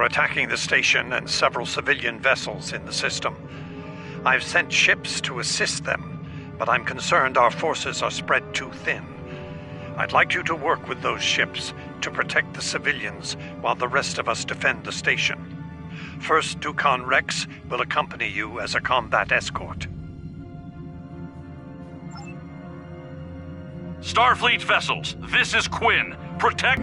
attacking the station and several civilian vessels in the system. I've sent ships to assist them, but I'm concerned our forces are spread too thin. I'd like you to work with those ships to protect the civilians while the rest of us defend the station. First Dukan Rex will accompany you as a combat escort. Starfleet vessels, this is Quinn. Protect...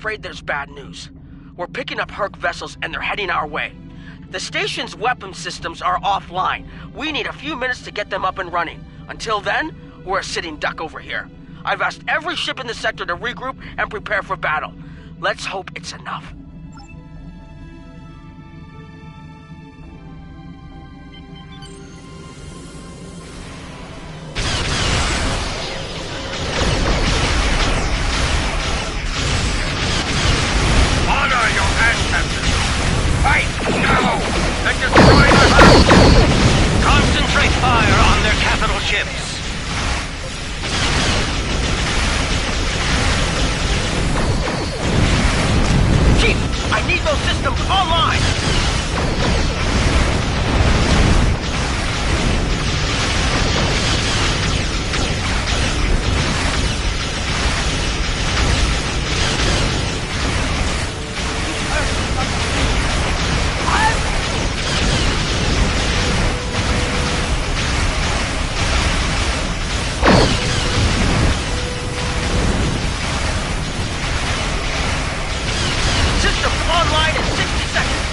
afraid there's bad news. We're picking up Herc vessels and they're heading our way. The station's weapon systems are offline. We need a few minutes to get them up and running. Until then, we're a sitting duck over here. I've asked every ship in the sector to regroup and prepare for battle. Let's hope it's enough. Honor your ancestors! Fight now! And destroy the Hurk! Concentrate fire on their capital ships! Chief, I need those systems online! Online in 60 seconds!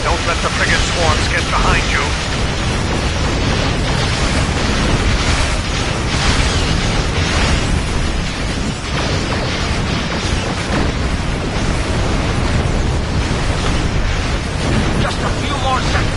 Don't let the frigate swarms get behind you. Just a few more seconds.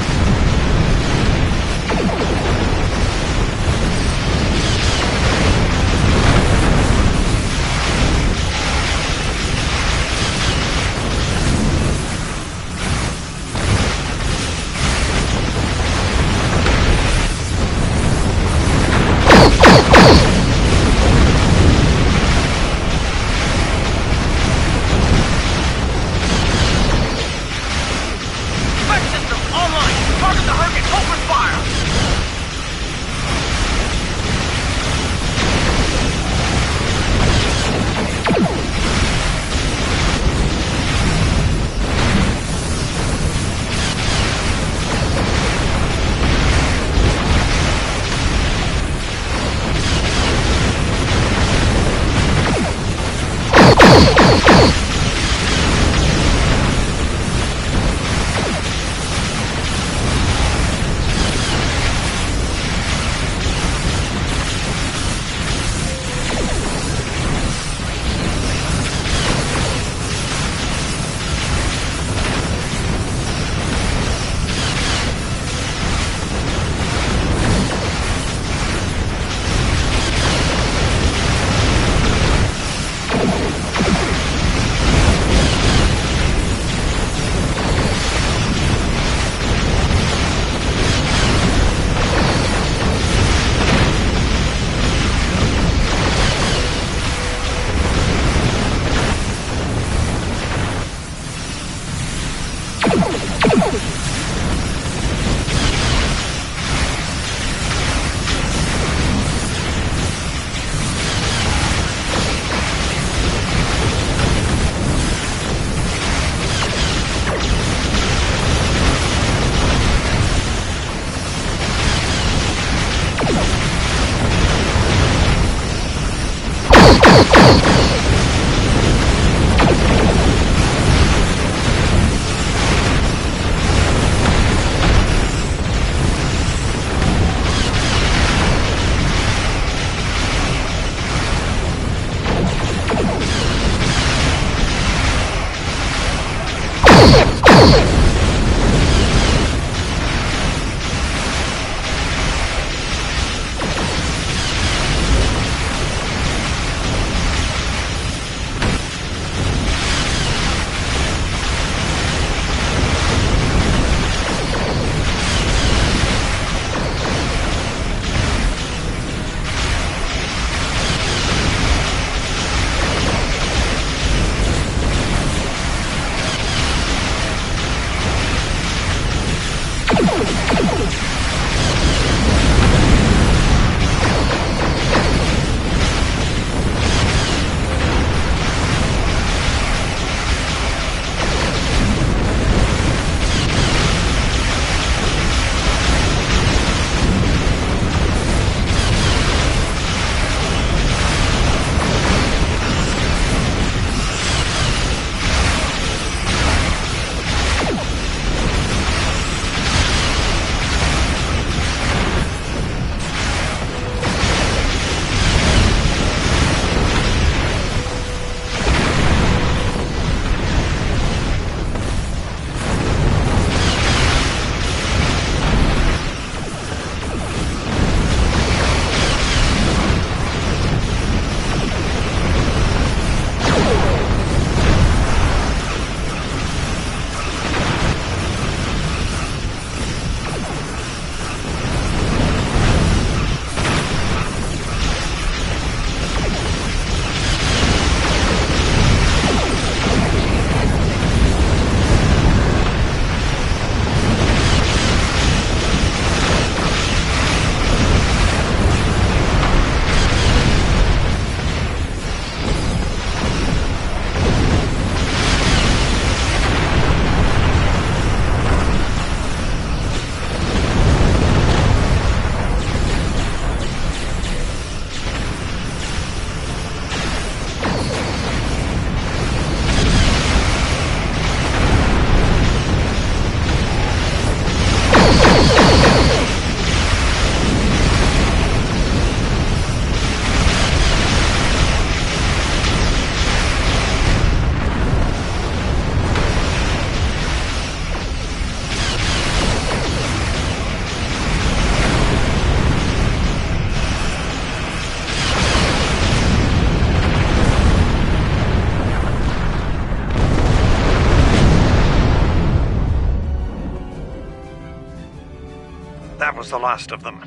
That was the last of them.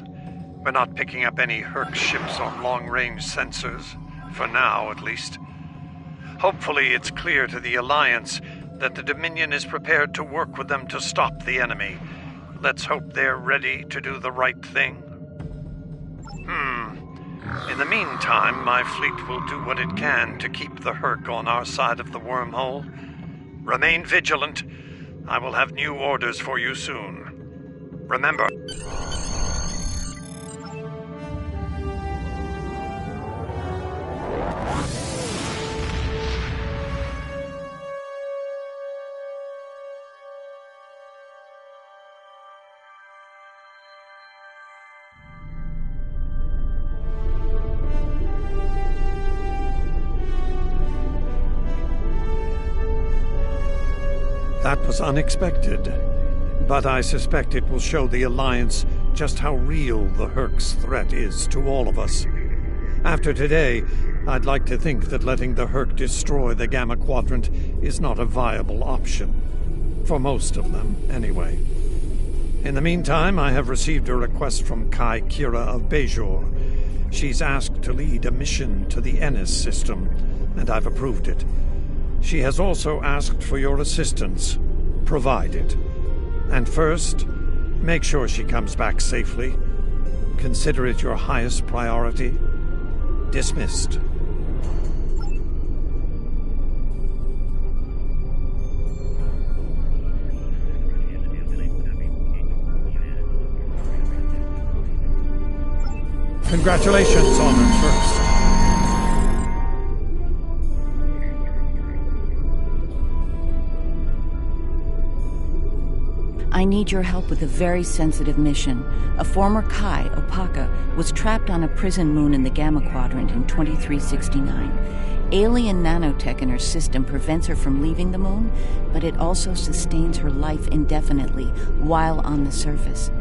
We're not picking up any Herc ships on long-range sensors. For now, at least. Hopefully it's clear to the Alliance that the Dominion is prepared to work with them to stop the enemy. Let's hope they're ready to do the right thing. In the meantime, my fleet will do what it can to keep the Herc on our side of the wormhole. Remain vigilant. I will have new orders for you soon. Remember... That was unexpected, but I suspect it will show the Alliance just how real the Herc's threat is to all of us. After today, I'd like to think that letting the Herc destroy the Gamma Quadrant is not a viable option. For most of them, anyway. In the meantime, I have received a request from Kai Kira of Bajor. She's asked to lead a mission to the Ennis system, and I've approved it. She has also asked for your assistance. Provide it. And first, make sure she comes back safely. Consider it your highest priority. Dismissed. Congratulations, Honored First. I need your help with a very sensitive mission. A former Kai, Opaka, was trapped on a prison moon in the Gamma Quadrant in 2369. Alien nanotech in her system prevents her from leaving the moon, but it also sustains her life indefinitely while on the surface.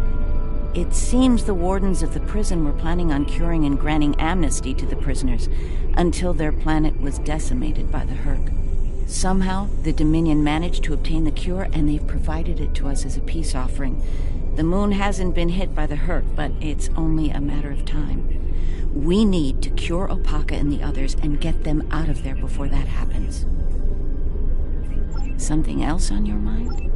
It seems the wardens of the prison were planning on curing and granting amnesty to the prisoners until their planet was decimated by the Herc. Somehow, the Dominion managed to obtain the cure, and they've provided it to us as a peace offering. The moon hasn't been hit by the Herc, but it's only a matter of time. We need to cure Opaka and the others and get them out of there before that happens. Something else on your mind?